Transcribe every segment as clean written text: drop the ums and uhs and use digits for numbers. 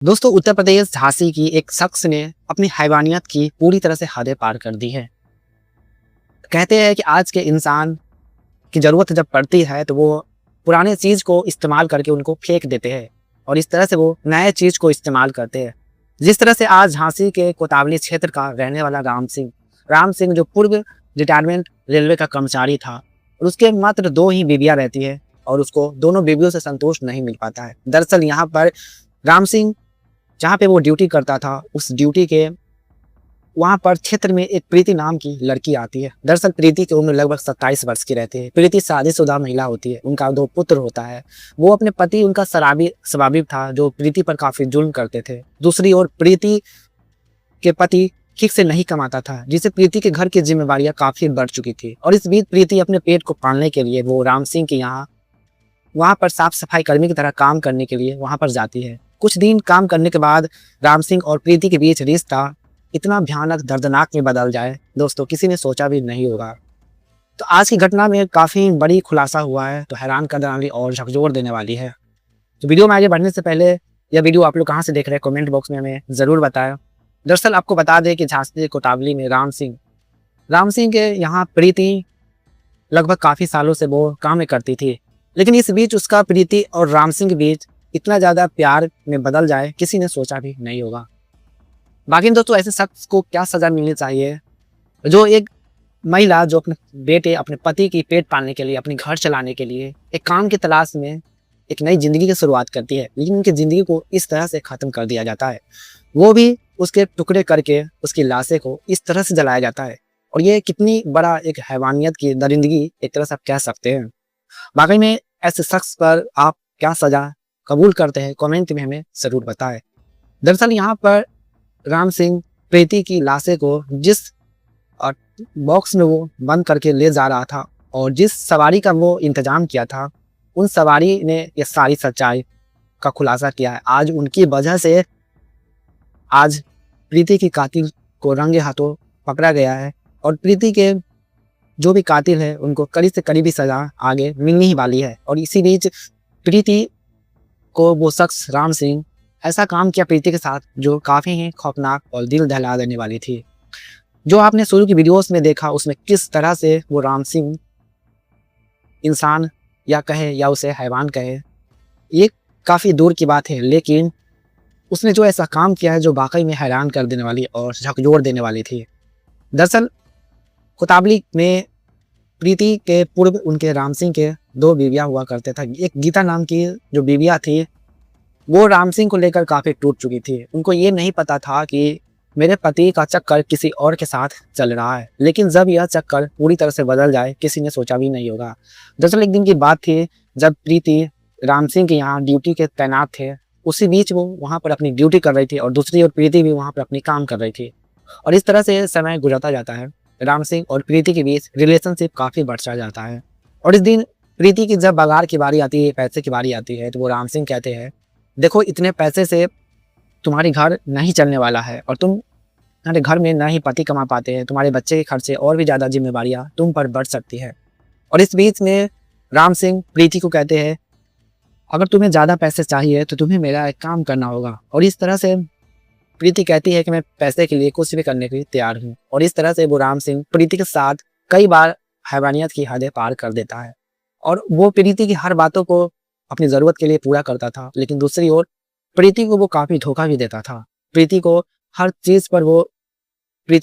दोस्तों, उत्तर प्रदेश झांसी की एक शख्स ने अपनी हैवानियत की पूरी तरह से हदें पार कर दी है। कहते हैं कि आज के इंसान की ज़रूरत जब पड़ती है तो वो पुराने चीज़ को इस्तेमाल करके उनको फेंक देते हैं और इस तरह से वो नए चीज़ को इस्तेमाल करते हैं। जिस तरह से आज झांसी के कोतवाली क्षेत्र का रहने वाला राम सिंह जो पूर्व रिटायरमेंट रेलवे का कर्मचारी था और उसके मात्र 2 ही बीवियाँ रहती है और उसको दोनों बीवियों से संतोष नहीं मिल पाता है। दरअसल यहाँ पर राम सिंह जहाँ पे वो ड्यूटी करता था, उस ड्यूटी के वहाँ पर क्षेत्र में एक प्रीति नाम की लड़की आती है। दरअसल प्रीति की उम्र लगभग 27 वर्ष की रहती है। प्रीति शादीशुदा महिला होती है, उनका 2 पुत्र होता है। वो अपने पति उनका शराबी स्वभाव था जो प्रीति पर काफ़ी जुल्म करते थे। दूसरी ओर प्रीति के पति ठीक से नहीं कमाता था, जिससे प्रीति के घर की जिम्मेवारियाँ काफ़ी बढ़ चुकी थी और इस बीच प्रीति अपने पेट को पालने के लिए वो राम सिंह के यहाँ वहाँ पर साफ सफाई कर्मी की तरह काम करने के लिए वहाँ पर जाती है। कुछ दिन काम करने के बाद राम सिंह और प्रीति के बीच रिश्ता इतना भयानक दर्दनाक में बदल जाए, दोस्तों किसी ने सोचा भी नहीं होगा। तो आज की घटना में काफ़ी बड़ी खुलासा हुआ है, तो हैरान कर देने वाली और झकझोर देने वाली है। तो वीडियो में आगे बढ़ने से पहले यह वीडियो आप लोग कहाँ से देख रहे हैं कमेंट बॉक्स में हमें ज़रूर बताएं। दरअसल आपको बता दें कि झांसी कोतवाली में राम सिंह के यहाँ प्रीति लगभग काफ़ी सालों से वो काम करती थी, लेकिन इस बीच उसका प्रीति और राम सिंह के बीच इतना ज़्यादा प्यार में बदल जाए किसी ने सोचा भी नहीं होगा। बाकी दोस्तों, ऐसे शख्स को क्या सज़ा मिलनी चाहिए जो एक महिला जो अपने पति की पेट पालने के लिए, अपने घर चलाने के लिए एक काम की तलाश में एक नई ज़िंदगी की शुरुआत करती है, लेकिन उनकी ज़िंदगी को इस तरह से ख़त्म कर दिया जाता है, वो भी उसके टुकड़े करके उसकी लाशें को इस तरह से जलाया जाता है। और ये कितनी बड़ा एक हैवानियत की दरिंदगी एक तरह से आप कह सकते हैं। वाकई में ऐसे शख्स पर आप क्या सज़ा कबूल करते हैं, कमेंट में हमें ज़रूर बताएं। दरअसल यहाँ पर राम सिंह प्रीति की लाशें को जिस बॉक्स में वो बंद करके ले जा रहा था और जिस सवारी का वो इंतज़ाम किया था, उन सवारी ने ये सारी सच्चाई का खुलासा किया है। आज उनकी वजह से आज प्रीति की कातिल को रंगे हाथों पकड़ा गया है और प्रीति के जो भी कातिल है उनको कड़ी से कड़ी भी सज़ा आगे मिलनी ही वाली है। और इसी बीच प्रीति को वो शख्स राम सिंह ऐसा काम किया प्रीति के साथ जो काफ़ी ही खौफनाक और दिल दहला देने वाली थी। जो आपने शुरू की वीडियोस में देखा उसमें किस तरह से वो राम सिंह इंसान या कहे या उसे हैवान कहे, ये काफ़ी दूर की बात है, लेकिन उसने जो ऐसा काम किया है जो वाकई में हैरान कर देने वाली और झकझोर देने वाली थी। दरअसल कोतवाली में प्रीति के पूर्व उनके राम सिंह के 2 बीवियाँ हुआ करते थे। एक गीता नाम की जो बीवियाँ थी वो राम सिंह को लेकर काफ़ी टूट चुकी थी। उनको ये नहीं पता था कि मेरे पति का चक्कर किसी और के साथ चल रहा है, लेकिन जब यह चक्कर पूरी तरह से बदल जाए किसी ने सोचा भी नहीं होगा। दरअसल एक दिन की बात थी जब प्रीति राम सिंह के यहाँ ड्यूटी के तैनात थे, उसी बीच वो वहाँ पर अपनी ड्यूटी कर रही थी और दूसरी ओर प्रीति भी वहाँ पर अपनी काम कर रही थी और इस तरह से समय गुजरता जाता है। राम सिंह और प्रीति के बीच रिलेशनशिप काफ़ी बढ़ता जाता है और इस दिन प्रीति की जब बगार की बारी आती है, पैसे की बारी आती है, तो वो राम सिंह कहते हैं, देखो इतने पैसे से तुम्हारी घर नहीं चलने वाला है और तुम्हारे घर में ना ही पति कमा पाते हैं, तुम्हारे बच्चे के खर्चे और भी ज़्यादा जिम्मेवारियाँ तुम पर बढ़ सकती है। और इस बीच में राम सिंह प्रीति को कहते हैं, अगर तुम्हें ज़्यादा पैसे चाहिए तो तुम्हें मेरा एक काम करना होगा। और इस तरह से प्रीति कहती है कि मैं पैसे के लिए कुछ भी करने के लिए तैयार हूँ और इस तरह से वो राम सिंह प्रीति के साथ कई बार हैवानियत की हदें पार कर देता है और वो प्रीति की हर बातों को अपनी ज़रूरत के लिए पूरा करता था, लेकिन दूसरी ओर प्रीति को वो काफ़ी धोखा भी देता था। प्रीति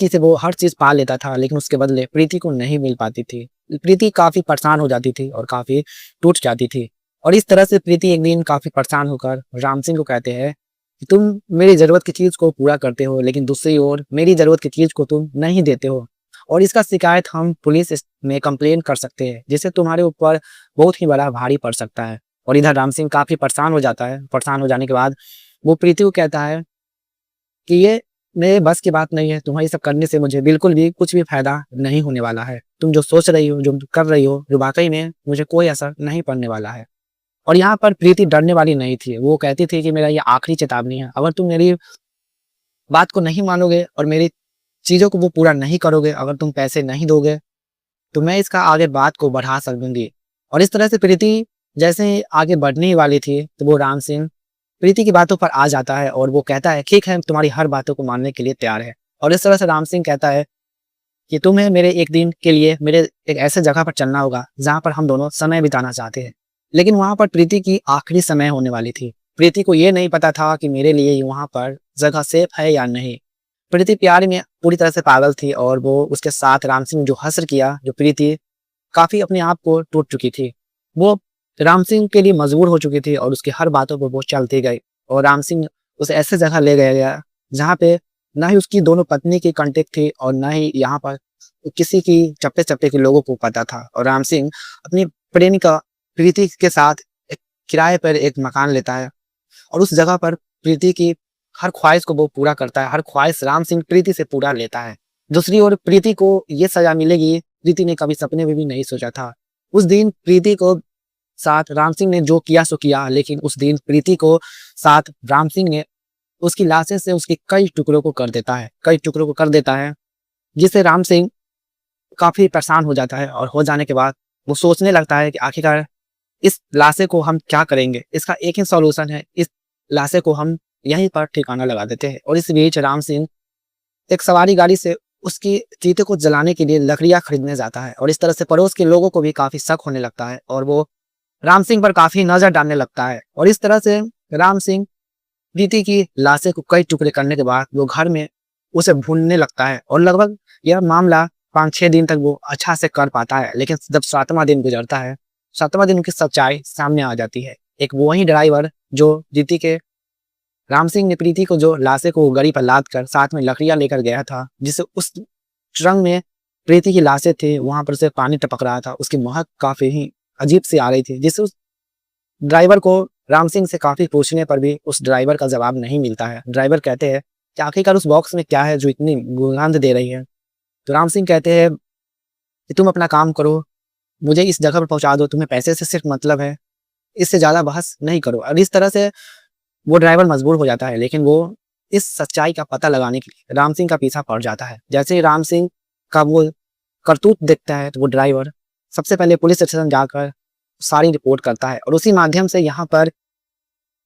से वो हर चीज़ पा लेता था, लेकिन उसके बदले प्रीति को नहीं मिल पाती थी। प्रीति काफ़ी परेशान हो जाती थी और काफ़ी टूट जाती थी और इस तरह से प्रीति एक दिन काफ़ी परेशान होकर राम सिंह को कहते हैं कि तुम मेरी ज़रूरत की चीज़ को पूरा करते हो, लेकिन दूसरी ओर मेरी ज़रूरत की चीज़ को तुम नहीं देते हो और इसका शिकायत हम पुलिस में कंप्लेन कर सकते हैं, जिससे तुम्हारे ऊपर बहुत ही बड़ा भारी पड़ सकता है। और इधर राम सिंह काफ़ी परेशान हो जाता है। परेशान हो जाने के बाद वो प्रीति को कहता है कि ये मेरे बस की बात नहीं है, तुम्हारी सब करने से मुझे बिल्कुल भी कुछ भी फ़ायदा नहीं होने वाला है। तुम जो सोच रही हो, जो कर रही हो, जो वाकई में मुझे कोई असर नहीं पड़ने वाला है। और यहाँ पर प्रीति डरने वाली नहीं थी, वो कहती थी कि मेरा ये आखिरी चेतावनी है, अगर तुम मेरी बात को नहीं मानोगे और मेरी चीज़ों को वो पूरा नहीं करोगे, अगर तुम पैसे नहीं दोगे तो मैं इसका आगे बात को बढ़ा सकूंगी। और इस तरह से प्रीति जैसे ही आगे बढ़ने ही वाली थी तो वो राम सिंह प्रीति की बातों पर आ जाता है और वो कहता है ठीक है, तुम्हारी हर बातों को मानने के लिए तैयार है। और इस तरह से राम सिंह कहता है कि तुम्हें मेरे एक दिन के लिए मेरे एक ऐसे जगह पर चलना होगा जहाँ पर हम दोनों समय बिताना चाहते हैं। लेकिन वहाँ पर प्रीति की आखिरी समय होने वाली थी। प्रीति को ये नहीं पता था कि मेरे लिए वहाँ पर जगह सेफ है या नहीं। प्रीति प्यार में पूरी तरह से पागल थी और वो उसके साथ राम सिंह जो हश्र किया, जो प्रीति काफ़ी अपने आप को टूट चुकी थी, वो राम सिंह के लिए मजबूर हो चुकी थी और उसकी हर बातों पर वो चलती गई। और राम सिंह उसे ऐसे जगह ले गया जहाँ पे ना ही उसकी दोनों पत्नी की कांटेक्ट थी और ना ही यहाँ पर किसी की चप्पे-चप्पे के लोगों को पता था। और राम सिंह अपनी प्रेमिका प्रीति के साथ एक किराए पर एक मकान लेता है और उस जगह पर प्रीति की हर ख्वाहिश को वो पूरा करता है। हर ख्वाहिश राम सिंह प्रीति से पूरा लेता है। दूसरी ओर प्रीति को ये सज़ा मिलेगी, प्रीति ने कभी सपने में भी नहीं सोचा था। उस दिन प्रीति को साथ राम सिंह ने जो किया सो किया, लेकिन उस दिन प्रीति को साथ राम सिंह ने उसकी लाशें से उसके कई टुकड़ों को कर देता है, जिससे राम सिंह काफ़ी परेशान हो जाता है। और हो जाने के बाद वो सोचने लगता है कि आखिरकार इस लाशे को हम क्या करेंगे। इसका एक ही सॉल्यूशन है, इस लाशे को हम यहीं पर ठिकाना लगा देते हैं। और इस बीच राम सिंह एक सवारी गाड़ी से उसकी चीते को जलाने के लिए लकड़ियां खरीदने जाता है और इस तरह से पड़ोस के लोगों को भी काफ़ी शक होने लगता है और वो राम सिंह पर काफ़ी नज़र डालने लगता है। और इस तरह से राम सिंह प्रीति की लाशें को कई टुकड़े करने के बाद वो घर में उसे भूनने लगता है और लगभग यह मामला 5-6 दिन तक वो अच्छा से कर पाता है। लेकिन जब 7वां दिन गुजरता है, 7वां दिन उनकी सच्चाई सामने आ जाती है। एक वही ड्राइवर जो प्रीति के राम सिंह ने प्रीति को जो लाशें को गाड़ी पर लाद कर साथ में लकड़ियां लेकर गया था, जिससे उस ट्रंक में प्रीति की लाशें थी, वहां पर से पानी टपक रहा था। उसकी महक काफी ही अजीब सी आ रही थी, जिससे उस ड्राइवर को राम सिंह से काफी पूछने पर भी उस ड्राइवर का जवाब नहीं मिलता है। ड्राइवर कहते हैं कि आखिरकार उस बॉक्स में क्या है जो इतनी गंध दे रही है। तो राम सिंह कहते हैं कि तुम अपना काम करो, मुझे इस जगह पर पहुंचा दो, तुम्हें पैसे से सिर्फ मतलब है, इससे ज्यादा बहस नहीं करो। और इस तरह से वो ड्राइवर मजबूर हो जाता है, लेकिन वो इस सच्चाई का पता लगाने के लिए राम सिंह का पीछा पड़ जाता है। जैसे ही राम सिंह का वो करतूत देखता है तो वो ड्राइवर सबसे पहले पुलिस स्टेशन जाकर सारी रिपोर्ट करता है और उसी माध्यम से यहाँ पर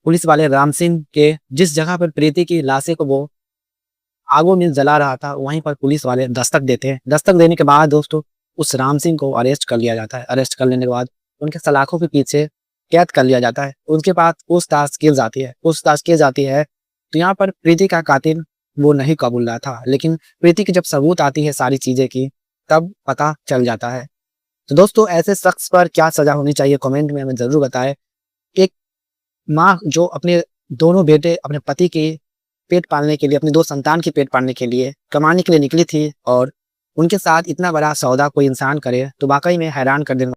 पुलिस वाले राम सिंह के जिस जगह पर प्रीति की लाशें को वो आगों में जला रहा था, वहीं पर पुलिस वाले दस्तक देते हैं। दस्तक देने के बाद दोस्तों उस राम सिंह को अरेस्ट कर लिया जाता है। अरेस्ट कर लेने के बाद उनके सलाखों के पीछे कैद कर लिया जाता है। उनके पास पूछताछ की जाती है तो यहाँ पर प्रीति का कातिल वो नहीं कबूल रहा था, लेकिन प्रीति की जब सबूत आती है सारी चीजें की, तब पता चल जाता है। तो दोस्तों ऐसे शख्स पर क्या सजा होनी चाहिए, कमेंट में हमें जरूर बताएं। एक माँ जो अपने दोनों बेटे अपने पति के पेट पालने के लिए, अपने 2 संतान के पेट पालने के लिए कमाने के लिए निकली थी और उनके साथ इतना बड़ा सौदा कोई इंसान करे तो वाकई में हैरान कर देने